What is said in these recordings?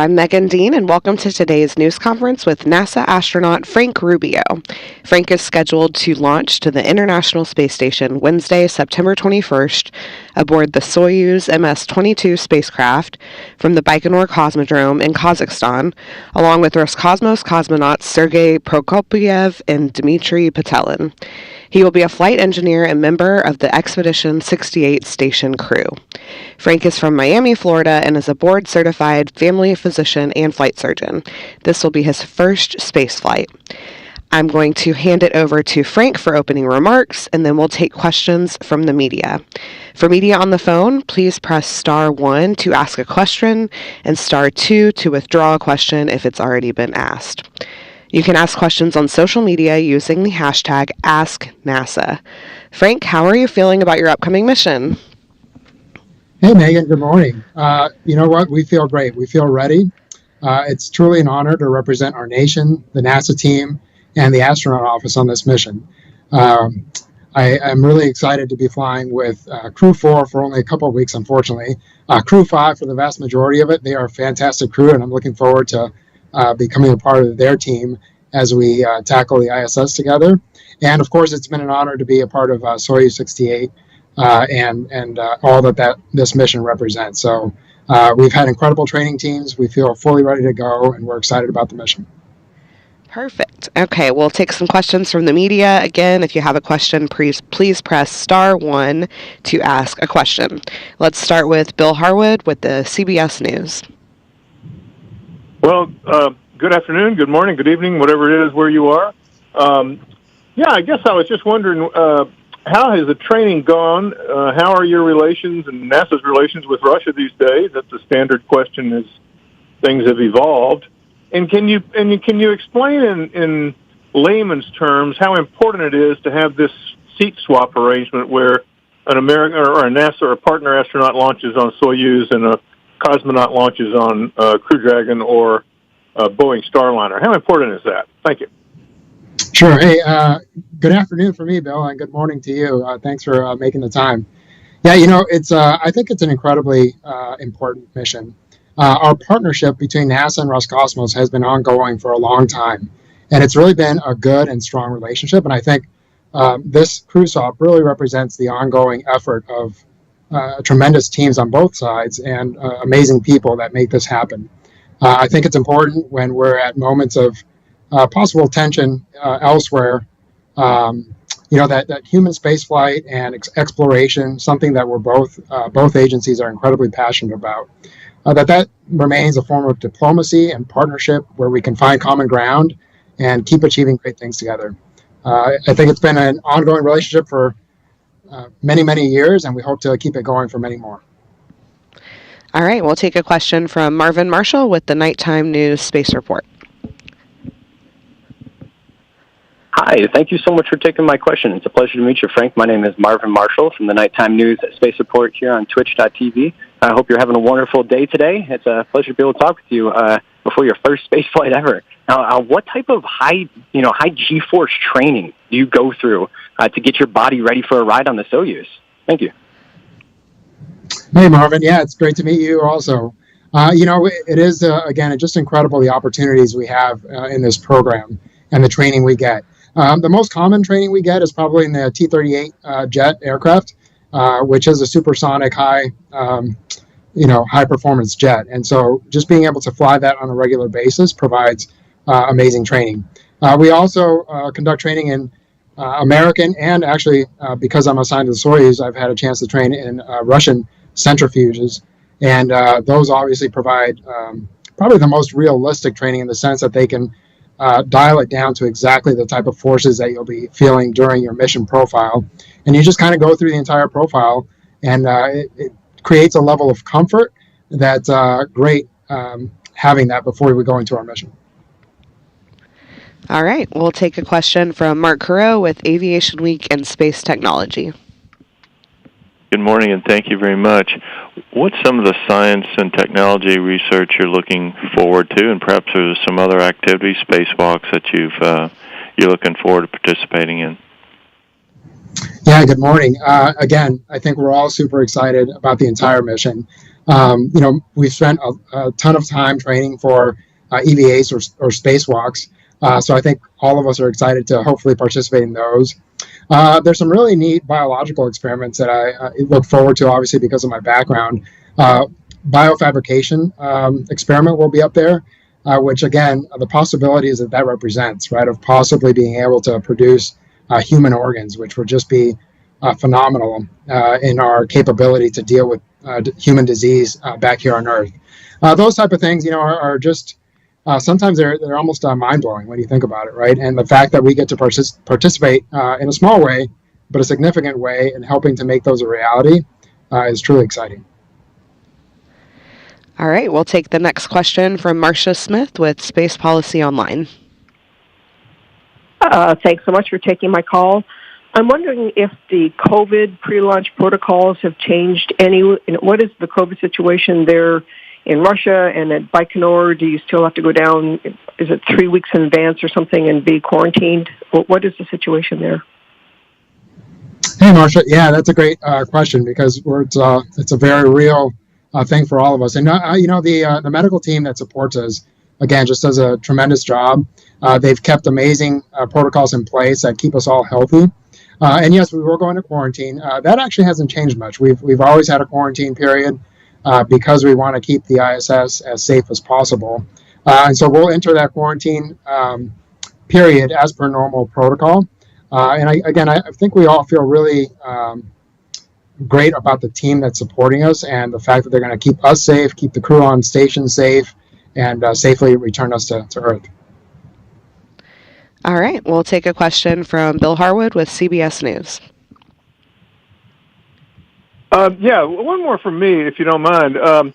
I'm Megan Dean, and welcome to today's news conference with NASA astronaut Frank Rubio. Frank is scheduled to launch to the International Space Station Wednesday, September 21st, aboard the Soyuz MS-22 spacecraft from the Baikonur Cosmodrome in Kazakhstan, along with Roscosmos cosmonauts Sergei Prokopyev and Dmitry Petelin. He will be a flight engineer and member of the Expedition 68 station crew. Frank is from Miami, Florida, and is a board-certified family physician and flight surgeon. This will be his first space flight. I'm going to hand it over to Frank for opening remarks, and then we'll take questions from the media. For media on the phone, please press star 1 to ask a question and star 2 to withdraw a question if it's already been asked. You can ask questions on social media using the hashtag AskNASA. Frank, how are you feeling about your upcoming mission? Hey, Megan, good morning. You know what? We feel great. We feel ready. It's truly an honor to represent our nation, the NASA team, and the astronaut office on this mission. I'm really excited to be flying with Crew 4 for only a couple of weeks, unfortunately. Crew 5 for the vast majority of it. They are a fantastic crew, and I'm looking forward to becoming a part of their team as we tackle the ISS together. And of course, it's been an honor to be a part of Soyuz 68 and all that this mission represents. So we've had incredible training teams. We feel fully ready to go, and we're excited about the mission. Perfect. Okay, we'll take some questions from the media. Again, if you have a question, please press star 1 to ask a question. Let's start with Bill Harwood with the CBS News. Well, good afternoon, good morning, good evening, whatever it is where you are. I guess I was just wondering, how has the training gone? How are your relations and NASA's relations with Russia these days? That's a standard question as things have evolved. And can you explain in layman's terms how important it is to have this seat swap arrangement where an American or a NASA or a partner astronaut launches on Soyuz and a cosmonaut launches on Crew Dragon or Boeing Starliner? How important is that? Thank you. Sure. Hey, good afternoon for me, Bill, and good morning to you. Thanks for making the time. Yeah, it's I think it's an incredibly important mission. Our partnership between NASA and Roscosmos has been ongoing for a long time, and it's really been a good and strong relationship. And I think this crew swap really represents the ongoing effort of tremendous teams on both sides and amazing people that make this happen. I think it's important when we're at moments of possible tension elsewhere, that human spaceflight and exploration, something that we're both agencies are incredibly passionate about, that remains a form of diplomacy and partnership where we can find common ground and keep achieving great things together. I think it's been an ongoing relationship for many, many years, and we hope to keep it going for many more. All right, we'll take a question from Marvin Marshall with the Nighttime News Space Report. Hi, thank you so much for taking my question. It's a pleasure to meet you, Frank. My name is Marvin Marshall from the Nighttime News Space Report here on Twitch.tv. I hope you're having a wonderful day today. It's a pleasure to be able to talk with you before your first space flight ever. Now, what type of high G-force training do you go through to get your body ready for a ride on the Soyuz? Thank you. Hey, Marvin. Yeah, it's great to meet you also. It is, again, just incredible the opportunities we have in this program and the training we get. The most common training we get is probably in the T-38 jet aircraft, which is a supersonic high performance jet. And so just being able to fly that on a regular basis provides amazing training. We also conduct training in American and actually, because I'm assigned to the Soyuz, I've had a chance to train in Russian centrifuges. And those obviously provide probably the most realistic training in the sense that they can dial it down to exactly the type of forces that you'll be feeling during your mission profile. And you just kind of go through the entire profile, and it creates a level of comfort that's great having that before we go into our mission. All right, we'll take a question from Mark Currow with Aviation Week and Space Technology. Good morning, and thank you very much. What's some of the science and technology research you're looking forward to, and perhaps there's some other activities, spacewalks, that you're looking forward to participating in? Yeah, good morning. Again, I think we're all super excited about the entire mission. We've spent a ton of time training for EVAs or spacewalks. So I think all of us are excited to hopefully participate in those. There's some really neat biological experiments that I look forward to, obviously, because of my background. Biofabrication experiment will be up there, which, again, the possibilities that represents, right, of possibly being able to produce human organs, which would just be phenomenal in our capability to deal with human disease back here on Earth. Those type of things, are just sometimes they're almost mind-blowing when you think about it, right? And the fact that we get to participate in a small way, but a significant way in helping to make those a reality is truly exciting. All right, we'll take the next question from Marcia Smith with Space Policy Online. Thanks so much for taking my call. I'm wondering if the COVID pre-launch protocols have changed any. What is the COVID situation there in Russia and at Baikonur? Do you still have to go down? Is it 3 weeks in advance or something and be quarantined? What is the situation there? Hey, Marcia. Yeah, that's a great question because it's a very real thing for all of us. And the medical team that supports us, again, just does a tremendous job. They've kept amazing protocols in place that keep us all healthy. And yes, we were going to quarantine. That actually hasn't changed much. We've always had a quarantine period because we want to keep the ISS as safe as possible. And so we'll enter that quarantine period as per normal protocol. And I think we all feel really great about the team that's supporting us and the fact that they're going to keep us safe, keep the crew on station safe, and safely return us to Earth. All right, we'll take a question from Bill Harwood with CBS News. One more from me, if you don't mind. I'm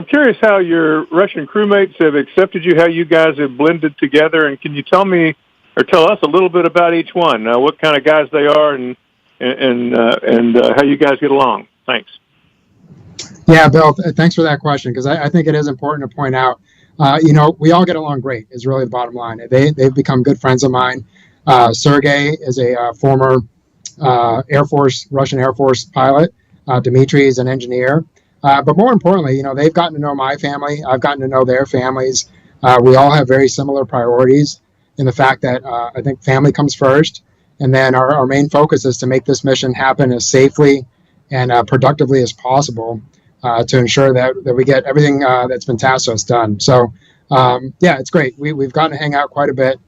curious how your Russian crewmates have accepted you, how you guys have blended together, and can you tell me or tell us a little bit about each one, what kind of guys they are and how you guys get along? Thanks. Yeah, Bill, thanks for that question, because I think it is important to point out, we all get along great is really the bottom line. They've become good friends of mine. Sergey is a former Russian Air Force pilot. Dmitry is an engineer. But more importantly, they've gotten to know my family. I've gotten to know their families. We all have very similar priorities in the fact that I think family comes first. And then our main focus is to make this mission happen as safely and productively as possible to ensure that we get everything that's been tasked to us done. So, it's great. We've gotten to hang out quite a bit.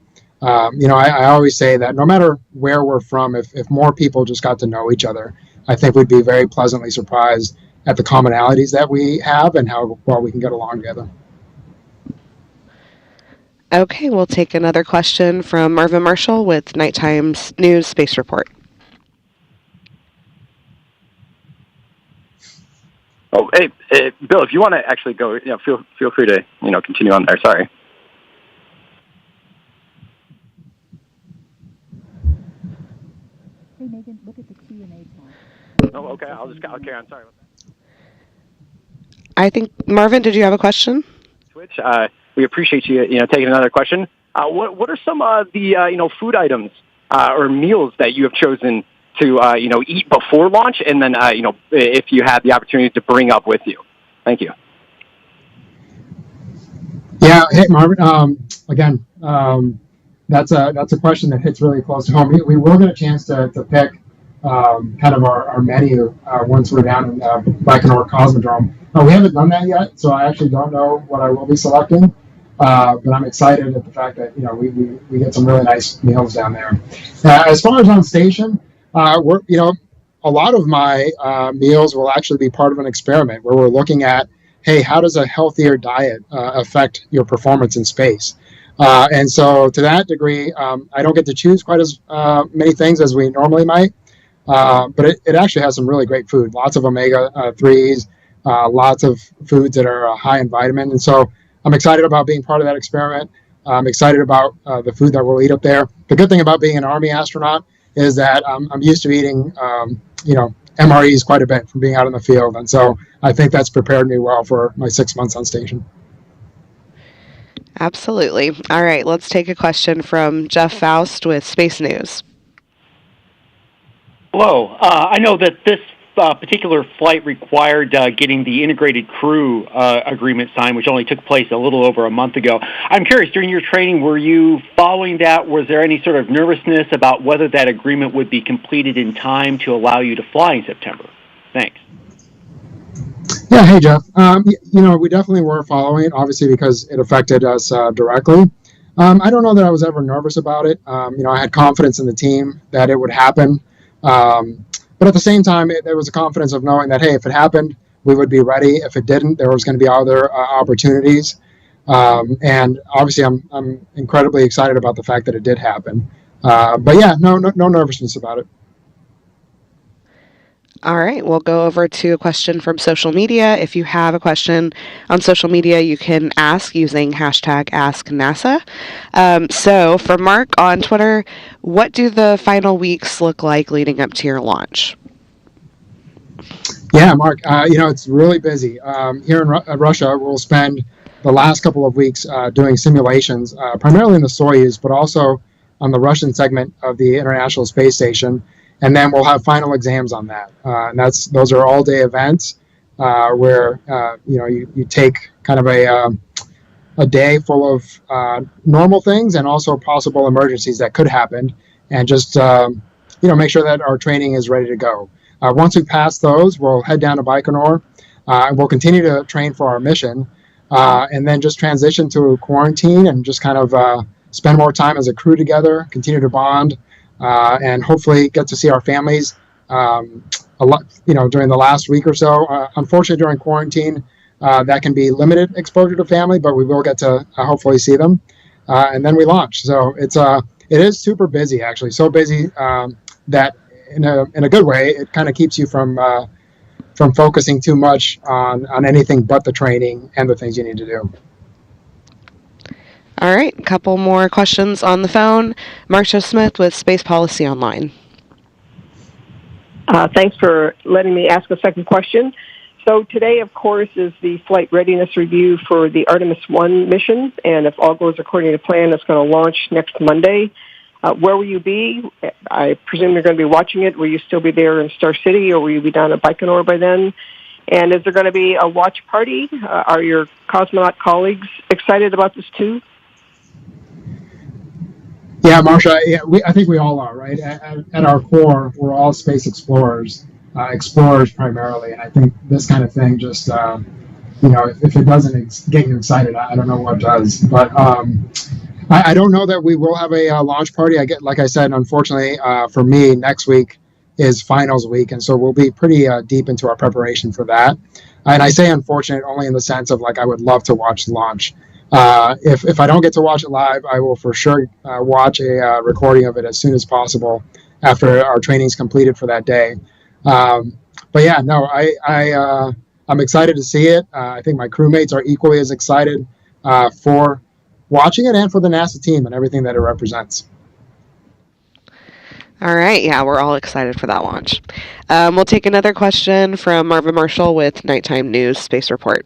I always say that no matter where we're from, if more people just got to know each other, I think we'd be very pleasantly surprised at the commonalities that we have and how well we can get along together. Okay, we'll take another question from Marvin Marshall with Nighttime News Space Report. Oh, hey, Bill, if you want to actually go, feel free to, continue on there. Sorry. Hey, Megan, look at the Q&A tab. Oh, okay. I'll carry on. Sorry about that. I think, Marvin, did you have a question? Twitch, we appreciate you, taking another question. What are some of the, food items or meals that you have chosen to, eat before launch, and then, if you had the opportunity to bring up with you? Thank you. Yeah. Hey, Marvin. Again, that's a question that hits really close to home. We will get a chance to pick kind of our menu once we're down in Baikonur Cosmodrome. We haven't done that yet, so I actually don't know what I will be selecting. But I'm excited at the fact that we get some really nice meals down there. As far as on station, a lot of my meals will actually be part of an experiment where we're looking at, hey, how does a healthier diet affect your performance in space? And so to that degree, I don't get to choose quite as many things as we normally might, but it actually has some really great food, lots of omega-3s, lots of foods that are high in vitamin. And so I'm excited about being part of that experiment. I'm excited about the food that we'll eat up there. The good thing about being an Army astronaut is that I'm used to eating, MREs quite a bit from being out in the field. And so I think that's prepared me well for my 6 months on station. Absolutely. All right, let's take a question from Jeff Faust with Space News. Hello. I know that this particular flight required getting the integrated crew agreement signed, which only took place a little over a month ago. I'm curious, during your training, were you following that? Was there any sort of nervousness about whether that agreement would be completed in time to allow you to fly in September? Thanks. Yeah, hey, Jeff. We definitely were following it, obviously, because it affected us directly. I don't know that I was ever nervous about it. I had confidence in the team that it would happen. But at the same time, there was a confidence of knowing that, hey, if it happened, we would be ready. If it didn't, there was going to be other opportunities. And obviously, I'm incredibly excited about the fact that it did happen. But yeah, no nervousness about it. All right, we'll go over to a question from social media. If you have a question on social media, you can ask using hashtag AskNASA. So for Mark on Twitter, what do the final weeks look like leading up to your launch? Yeah, Mark, it's really busy. Here in Russia, we'll spend the last couple of weeks doing simulations, primarily in the Soyuz, but also on the Russian segment of the International Space Station. And then we'll have final exams on that. And those are all-day events where you take kind of a day full of normal things and also possible emergencies that could happen, and just make sure that our training is ready to go. Once we pass those, we'll head down to Baikonur. We'll continue to train for our mission, and then just transition to quarantine and just kind of spend more time as a crew together, continue to bond. And hopefully get to see our families a lot, during the last week or so. Unfortunately, during quarantine, that can be limited exposure to family, but we will get to hopefully see them. And then we launch. So it is super busy, actually, so busy that in a good way, it kind of keeps you from focusing too much on anything but the training and the things you need to do. All right, a couple more questions on the phone. Marcia Smith with Space Policy Online. Thanks for letting me ask a second question. So today, of course, is the flight readiness review for the Artemis 1 mission, and if all goes according to plan, it's going to launch next Monday. Where will you be? I presume you're going to be watching it. Will you still be there in Star City, or will you be down at Baikonur by then? And is there going to be a watch party? Are your cosmonaut colleagues excited about this too? Yeah, Marcia, I think we all are, right? At our core, we're all space explorers primarily. And I think this kind of thing just, if it doesn't get you excited, I don't know what does. But I don't know that we will have a launch party. Like I said, unfortunately, for me, next week is finals week. And so we'll be pretty deep into our preparation for that. And I say unfortunate only in the sense of, I would love to watch the launch. If I don't get to watch it live, I will for sure watch a recording of it as soon as possible after our training's completed for that day. But yeah, no, I'm excited to see it. I think my crewmates are equally as excited for watching it and for the NASA team and everything that it represents. All right, yeah, we're all excited for that launch. We'll take another question from Marvin Marshall with Nighttime News Space Report.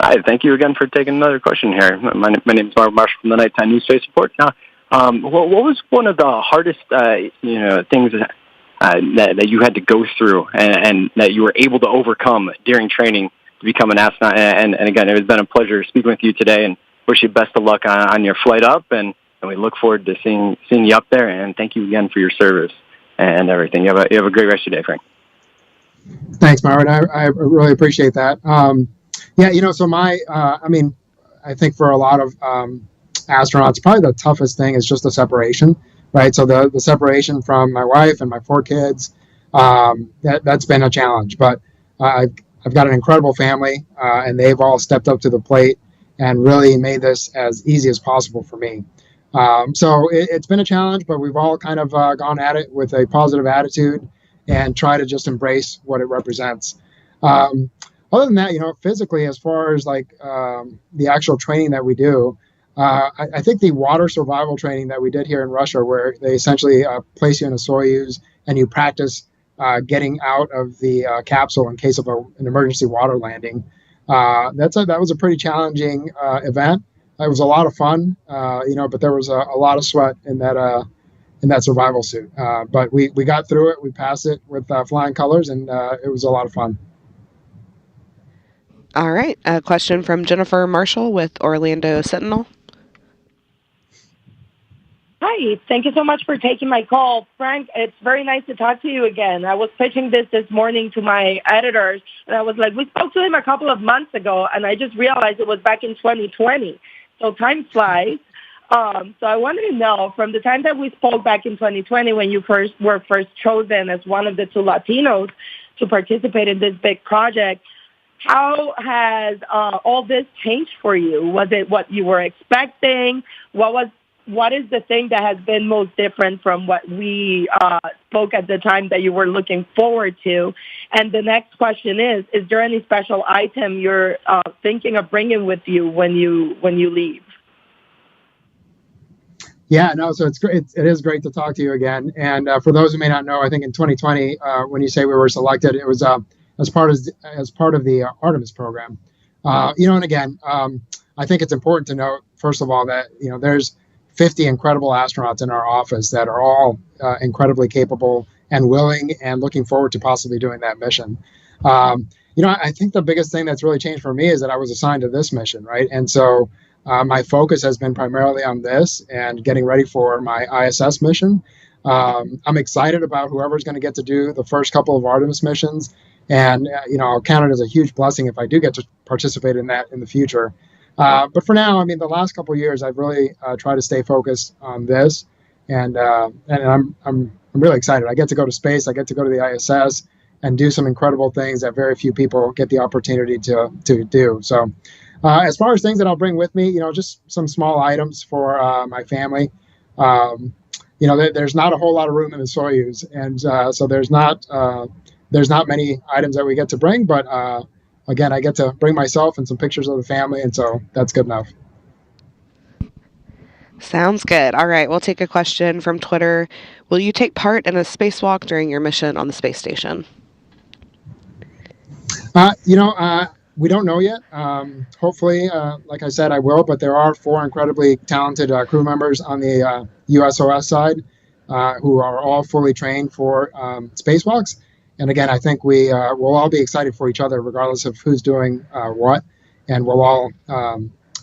Hi, thank you again for taking another question here. My name is Marvin Marshall from the Nighttime News Space Report. Now, what was one of the hardest, things that you had to go through and that you were able to overcome during training to become an astronaut? And again, it has been a pleasure speaking with you today, and wish you best of luck on your flight up. And we look forward to seeing you up there. And thank you again for your service and everything. You have a great rest of your day, Frank. Thanks, Marvin. I really appreciate that. Yeah, so I think for a lot of astronauts, probably the toughest thing is just the separation, right? So the separation from my wife and my 4 kids, that's been a challenge. But I've got an incredible family, and they've all stepped up to the plate and really made this as easy as possible for me. So it's been a challenge, but we've all kind of gone at it with a positive attitude and try to just embrace what it represents. Other than that, physically, as far as the actual training that we do, I think the water survival training that we did here in Russia, where they essentially place you in a Soyuz and you practice getting out of the capsule in case of an emergency water landing, that was a pretty challenging event. It was a lot of fun, but there was a lot of sweat in that in that survival suit. But we got through it. We passed it with flying colors, and it was a lot of fun. All right. A question from Jennifer Marshall with Orlando Sentinel. Hi, thank you so much for taking my call. Frank, it's very nice to talk to you again. I was pitching this morning to my editors, and I was like, we spoke to him a couple of months ago, and I just realized it was back in 2020. So time flies. So I wanted to know, from the time that we spoke back in 2020 when you were first chosen as one of the 2 Latinos to participate in this big project, how has all this changed for you? Was it what you were expecting? What is the thing that has been most different from what we spoke at the time that you were looking forward to? And the next question is there any special item you're thinking of bringing with you when you leave? Yeah, no, so it's great. It is great to talk to you again. And for those who may not know, I think in 2020, when you say we were selected, it was as part of the Artemis program. And again, I think it's important to note, first of all, that there's 50 incredible astronauts in our office that are all incredibly capable and willing and looking forward to possibly doing that mission. I think the biggest thing that's really changed for me is that I was assigned to this mission, right? And so my focus has been primarily on this and getting ready for my ISS mission. I'm excited about whoever's going to get to do the first couple of Artemis missions. And, I'll count it as a huge blessing if I do get to participate in that in the future. But for now, the last couple of years, I've really tried to stay focused on this. And I'm really excited. I get to go to space. I get to go to the ISS and do some incredible things that very few people get the opportunity to do. So as far as things that I'll bring with me, just some small items for my family. There's not a whole lot of room in the Soyuz. And so there's not many items that we get to bring. But again, I get to bring myself and some pictures of the family. And so that's good enough. Sounds good. All right, we'll take a question from Twitter. Will you take part in a spacewalk during your mission on the space station? We don't know yet. Hopefully, like I said, I will, but there are 4 incredibly talented crew members on the USOS side who are all fully trained for spacewalks. And again, I think we'll all be excited for each other regardless of who's doing what, and we'll all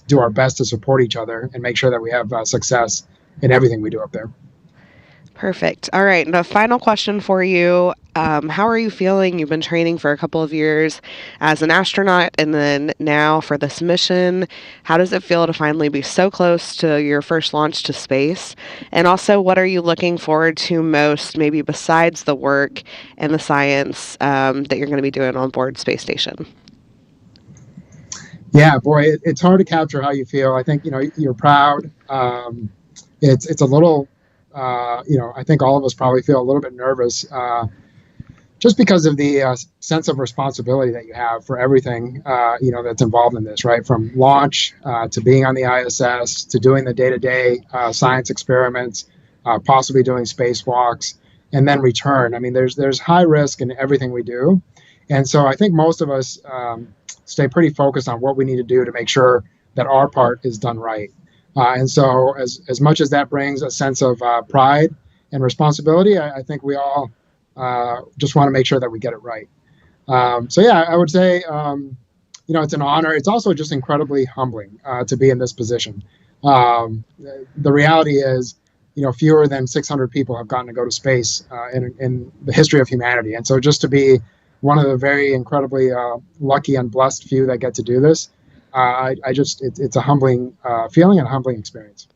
do our best to support each other and make sure that we have success in everything we do up there. Perfect. All right. And a final question for you. How are you feeling? You've been training for a couple of years as an astronaut and then now for this mission. How does it feel to finally be so close to your first launch to space? And also, what are you looking forward to most, maybe besides the work and the science that you're going to be doing on board Space Station? Yeah, boy, it's hard to capture how you feel. I think, you're proud. It's a little, I think all of us probably feel a little bit nervous just because of the sense of responsibility that you have for everything, that's involved in this, right? From launch to being on the ISS to doing the day-to-day science experiments, possibly doing spacewalks, and then return. There's high risk in everything we do. And so I think most of us stay pretty focused on what we need to do to make sure that our part is done right. And so as much as that brings a sense of pride and responsibility, I think we all just want to make sure that we get it right. So yeah, I would say, it's an honor. It's also just incredibly humbling to be in this position. The reality is, fewer than 600 people have gotten to go to space in the history of humanity. And so just to be one of the very incredibly lucky and blessed few that get to do this, it's a humbling feeling and a humbling experience.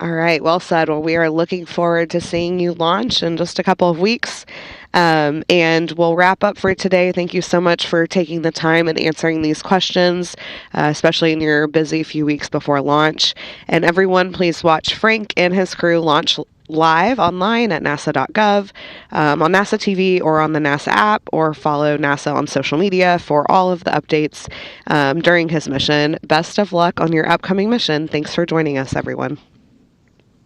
All right. Well said. Well, we are looking forward to seeing you launch in just a couple of weeks. And we'll wrap up for today. Thank you so much for taking the time and answering these questions, especially in your busy few weeks before launch. And everyone, please watch Frank and his crew launch live online at nasa.gov, on NASA TV or on the NASA app, or follow NASA on social media for all of the updates during his mission. Best of luck on your upcoming mission. Thanks for joining us, everyone.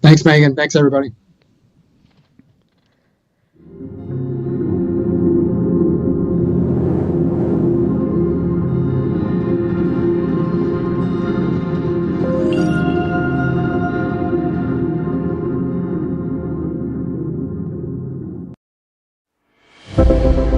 Thanks, Megan. Thanks, everybody. you.